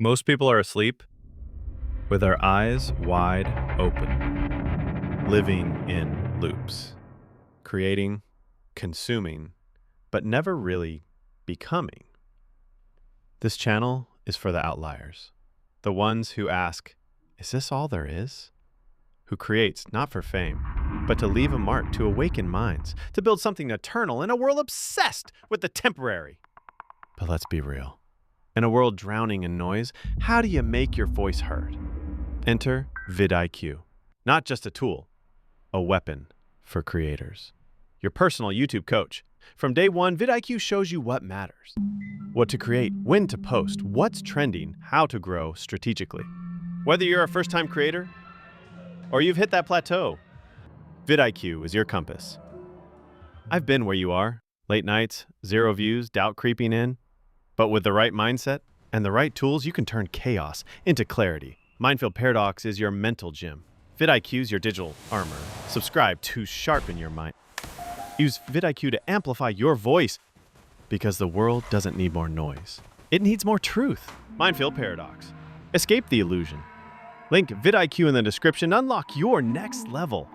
Most people are asleep with their eyes wide open, living in loops, creating, consuming, but never really becoming. This channel is for the outliers, the ones who ask, is this all there is? Who creates not for fame, but to leave a mark, to awaken minds, to build something eternal in a world obsessed with the temporary. But let's be real. In a world drowning in noise, how do you make your voice heard? Enter vidIQ. Not just a tool, a weapon for creators. Your personal YouTube coach. From day one, vidIQ shows you what matters. What to create, when to post, what's trending, how to grow strategically. Whether you're a first-time creator or you've hit that plateau, vidIQ is your compass. I've been where you are. Late nights, zero views, doubt creeping in. But with the right mindset and the right tools, you can turn chaos into clarity. Mindfield Paradox is your mental gym. vidIQ is your digital armor. Subscribe to sharpen your mind. Use vidIQ to amplify your voice because the world doesn't need more noise. It needs more truth. Mindfield Paradox. Escape the illusion. Link vidIQ in the description. Unlock your next level.